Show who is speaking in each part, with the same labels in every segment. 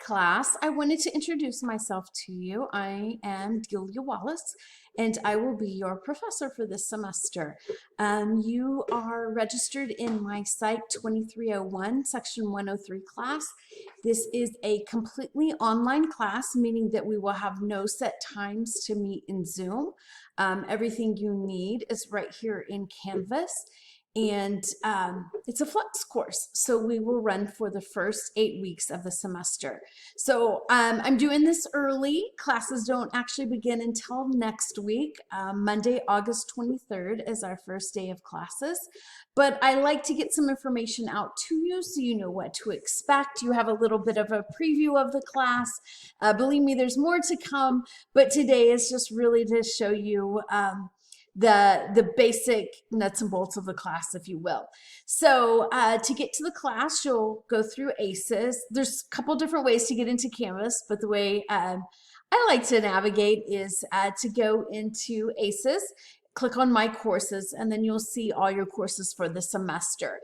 Speaker 1: class, I wanted to introduce myself to you. I am Delia Wallace, and I will be your professor for this semester. You are registered in my Psych 2301, Section 103 class. This is a completely online class, meaning that we will have no set times to meet in Zoom. Everything you need is right here in Canvas. And it's a flex course, so we will run for the first 8 weeks of the semester. So I'm doing this early. Classes don't actually begin until next week. Monday, August 23rd is our first day of classes. But I like to get some information out to you so you know what to expect. You have a little bit of a preview of the class. Believe me, there's more to come, but today is just really to show you the basic nuts and bolts of the class, if you will. So to get to the class, you'll go through ACEs. There's a couple different ways to get into Canvas, but the way I like to navigate is to go into ACEs, click on My Courses, and then you'll see all your courses for the semester.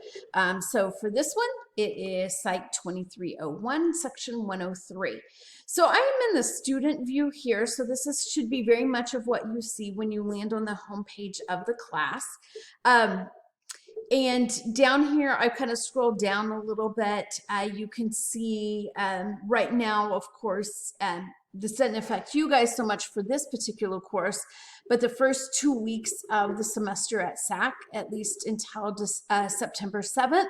Speaker 1: So for this one, it is Psych 2301, Section 103. So I am in the student view here, so should be very much of what you see when you land on the home page of the class. And down here, I kind of scrolled down a little bit. You can see right now, of course, this doesn't affect you guys so much for this particular course, but the first 2 weeks of the semester at SAC, at least until September 7th,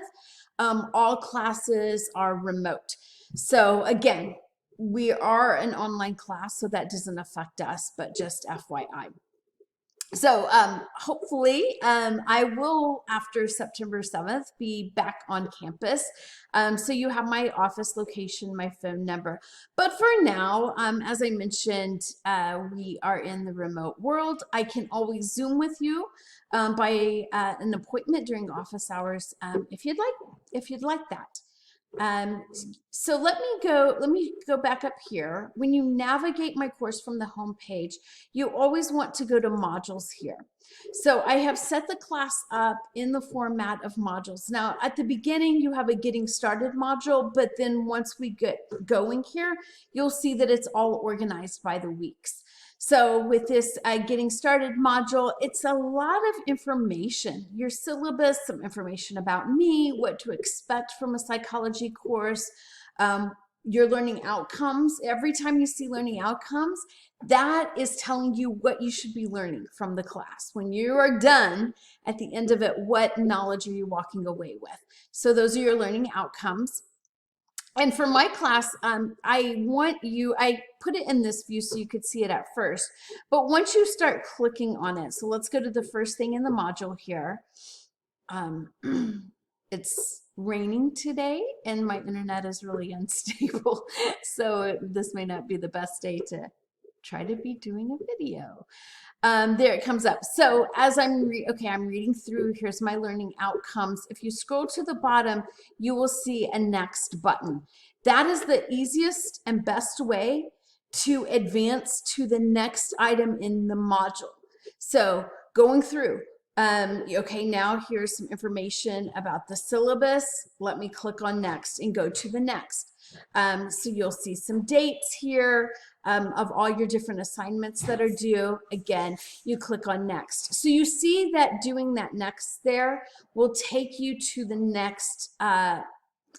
Speaker 1: all classes are remote. So again, we are an online class, so that doesn't affect us, but just FYI. So hopefully I will, after September 7th, be back on campus. So you have my office location, my phone number. But for now, as I mentioned, we are in the remote world. I can always Zoom with you by an appointment during office hours if you'd like that. So let me go back up here. When you navigate my course from the home page, you always want to go to modules here. So I have set the class up in the format of modules. Now at the beginning, you have a getting started module, but then once we get going here, you'll see that it's all organized by the weeks. So with this getting started module, it's a lot of information. Your syllabus, some information about me, what to expect from a psychology course, your learning outcomes. Every time you see learning outcomes, that is telling you what you should be learning from the class. When you are done at the end of it, what knowledge are you walking away with? So those are your learning outcomes. And for my class, I put it in this view so you could see it at first. But once you start clicking on it, so let's go to the first thing in the module here. It's raining today and my internet is really unstable. So this may not be the best day to try to be doing a video. There it comes up. So as I'm reading through, here's my learning outcomes. If you scroll to the bottom, you will see a next button. That is the easiest and best way to advance to the next item in the module. So going through, okay, now here's some information about the syllabus. Let me click on next and go to the next. So you'll see some dates here of all your different assignments that are due. Again, you click on next. So you see that doing that next there will take you to the next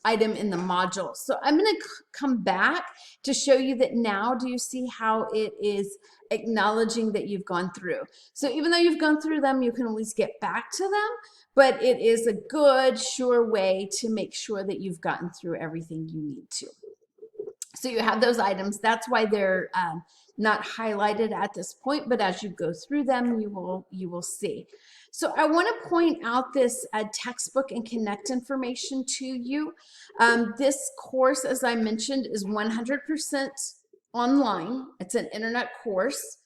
Speaker 1: item in the module. So I'm going to come back to show you that now. Do you see how it is acknowledging that you've gone through? So even though you've gone through them, you can always get back to them, but it is a good, sure way to make sure that you've gotten through everything you need to. So you have those items. That's why they're not highlighted at this point, but as you go through them, you will see. So I want to point out this textbook and Connect information to you. This course, as I mentioned, is 100% online. It's an internet course.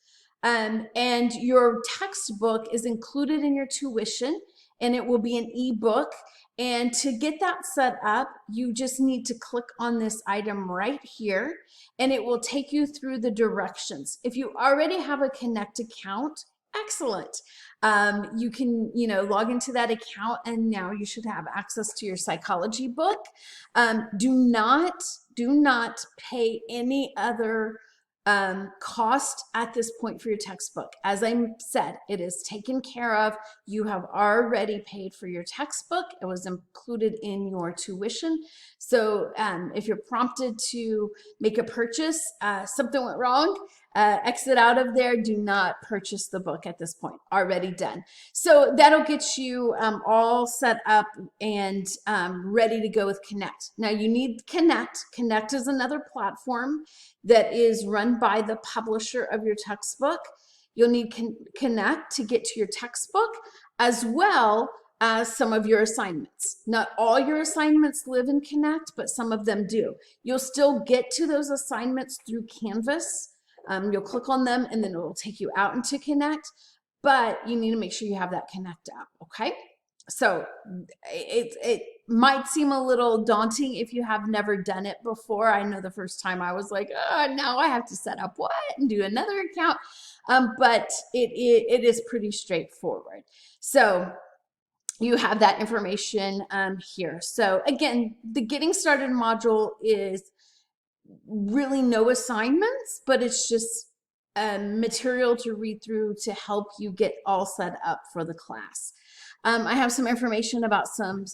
Speaker 1: And your textbook is included in your tuition, and it will be an ebook. And to get that set up, you just need to click on this item right here, and it will take you through the directions. If you already have a Connect account, Excellent. You can, log into that account and now you should have access to your psychology book. Do not pay any other cost at this point for your textbook. As I said, it is taken care of. You have already paid for your textbook. It was included in your tuition. So if you're prompted to make a purchase, something went wrong, exit out of there. Do not purchase the book at this point. Already done. So that'll get you all set up and ready to go with Connect. Now you need Connect. Connect is another platform that is run by the publisher of your textbook. You'll need Connect to get to your textbook, as well as some of your assignments. Not all your assignments live in Connect, but some of them do. You'll still get to those assignments through Canvas. You'll click on them and then it will take you out into Connect, but you need to make sure you have that Connect app, okay? So it might seem a little daunting if you have never done it before. I know the first time I was like, oh, now I have to set up what and do another account, but it is pretty straightforward. So you have that information here. So again, the Getting Started module is really no assignments, but it's just material to read through to help you get all set up for the class. I have some information about some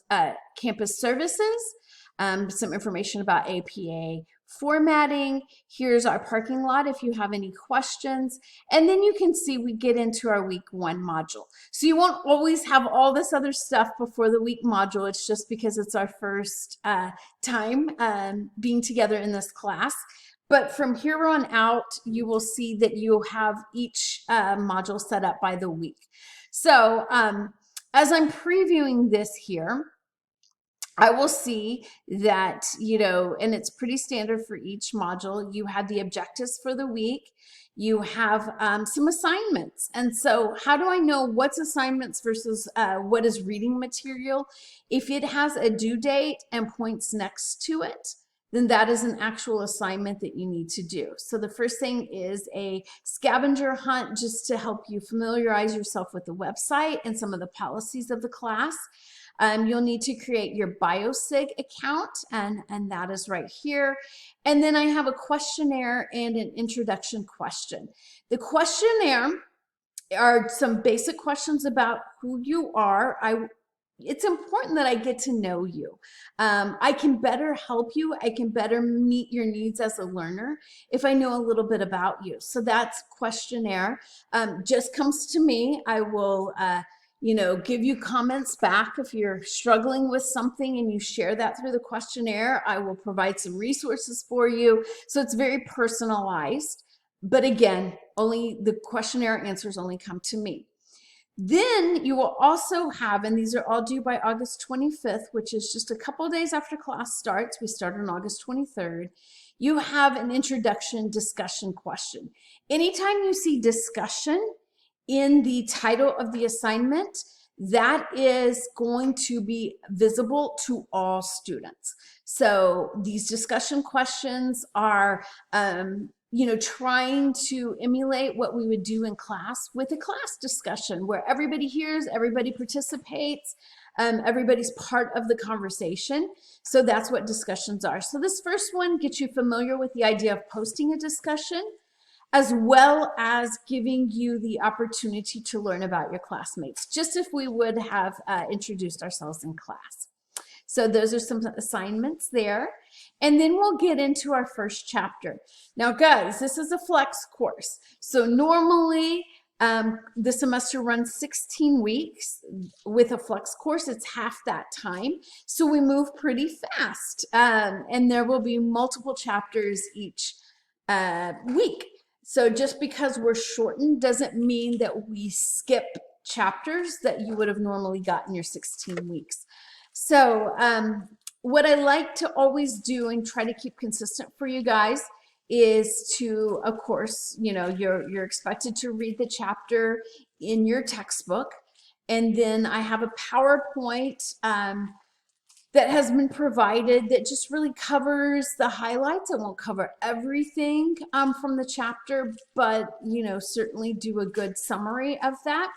Speaker 1: campus services, some information about APA formatting. Here's our parking lot if you have any questions. And then you can see we get into our week 1 module. So you won't always have all this other stuff before the week module. It's just because it's our first time being together in this class. But from here on out, you will see that you'll have each module set up by the week. So as I'm previewing this here, I will see that, and it's pretty standard for each module. You have the objectives for the week. You have some assignments. And so how do I know what's assignments versus what is reading material? If it has a due date and points next to it, then that is an actual assignment that you need to do. So the first thing is a scavenger hunt, just to help you familiarize yourself with the website and some of the policies of the class. You'll need to create your BioSig account, and that is right here. And then I have a questionnaire and an introduction question. The questionnaire are some basic questions about who you are. It's important that I get to know you. I can better help you. I can better meet your needs as a learner if I know a little bit about you. So that's questionnaire. Just comes to me. I will give you comments back if you're struggling with something and you share that through the questionnaire. I will provide some resources for you. So it's very personalized. But again, only the questionnaire answers only come to me. Then you will also have, and these are all due by August 25th, which is just a couple days after class starts. We start on August 23rd. You have an introduction discussion question. Anytime you see discussion in the title of the assignment, that is going to be visible to all students. So these discussion questions are trying to emulate what we would do in class with a class discussion where everybody hears, everybody participates, everybody's part of the conversation. So that's what discussions are. So this first one gets you familiar with the idea of posting a discussion, as well as giving you the opportunity to learn about your classmates, just if we would have introduced ourselves in class. So those are some assignments there. And then we'll get into our first chapter. Now, guys, this is a flex course. So normally the semester runs 16 weeks. With a flex course, it's half that time. So we move pretty fast. And there will be multiple chapters each week. So just because we're shortened doesn't mean that we skip chapters that you would have normally gotten your 16 weeks. So what I like to always do and try to keep consistent for you guys is to, of course, you're expected to read the chapter in your textbook. And then I have a PowerPoint that has been provided that just really covers the highlights. I won't cover everything from the chapter, but certainly do a good summary of that.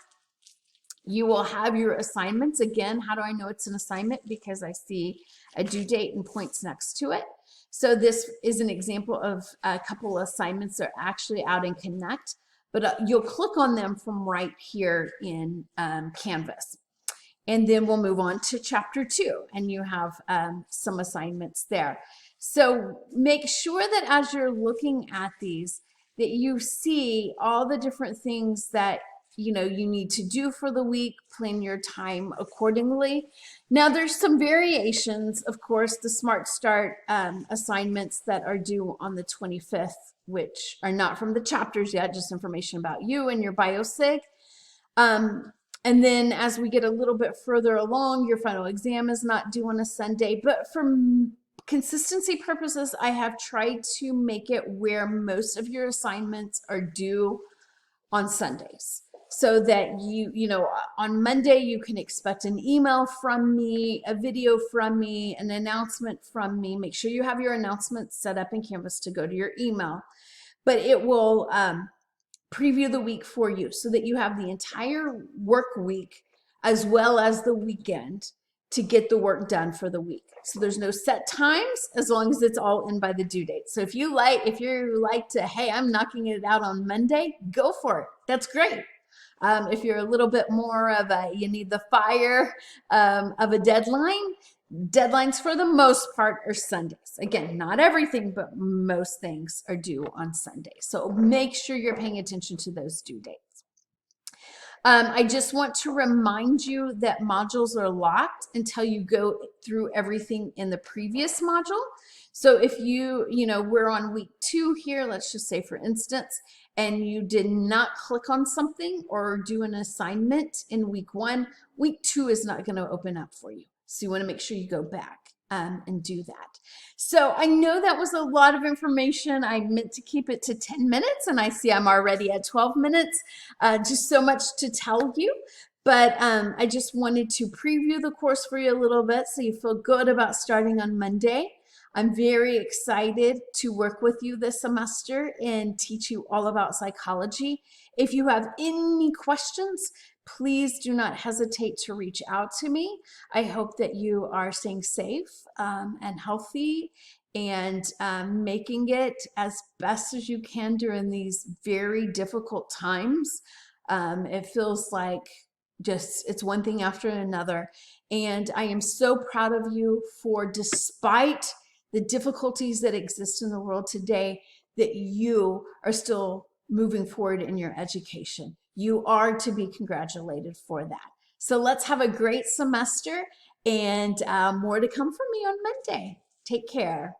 Speaker 1: You will have your assignments. Again, how do I know it's an assignment? Because I see a due date and points next to it. So this is an example of a couple of assignments that are actually out in Connect, but you'll click on them from right here in Canvas. And then we'll move on to chapter 2, and you have some assignments there. So make sure that as you're looking at these, that you see all the different things that you need to do for the week. Plan your time accordingly. Now there's some variations, of course. The Smart Start assignments that are due on the 25th, which are not from the chapters yet, just information about you and your biosig. And then as we get a little bit further along, your final exam is not due on a Sunday, but for consistency purposes, I have tried to make it where most of your assignments are due on Sundays, so that on Monday you can expect an email from me, a video from me, an announcement from me. Make sure you have your announcements set up in Canvas to go to your email, but it will preview the week for you so that you have the entire work week as well as the weekend to get the work done for the week. So there's no set times as long as it's all in by the due date. So if you like to, hey, I'm knocking it out on Monday, go for it. That's great. If you're a little bit more of you need the fire of a deadline, deadlines for the most part are Sundays. Again, not everything, but most things are due on Sundays. So make sure you're paying attention to those due dates. I just want to remind you that modules are locked until you go through everything in the previous module. So if we're on week 2 here, let's just say for instance, and you did not click on something or do an assignment in week 1, week 2 is not going to open up for you. So you want to make sure you go back and do that. So I know that was a lot of information. I meant to keep it to 10 minutes, and I see I'm already at 12 minutes. Just so much to tell you. But I just wanted to preview the course for you a little bit so you feel good about starting on Monday. I'm very excited to work with you this semester and teach you all about psychology. If you have any questions, please do not hesitate to reach out to me. I hope that you are staying safe and healthy and making it as best as you can during these very difficult times. It feels like it's one thing after another. And I am so proud of you for, despite the difficulties that exist in the world today, that you are still moving forward in your education. You are to be congratulated for that. So let's have a great semester, and more to come from me on Monday. Take care.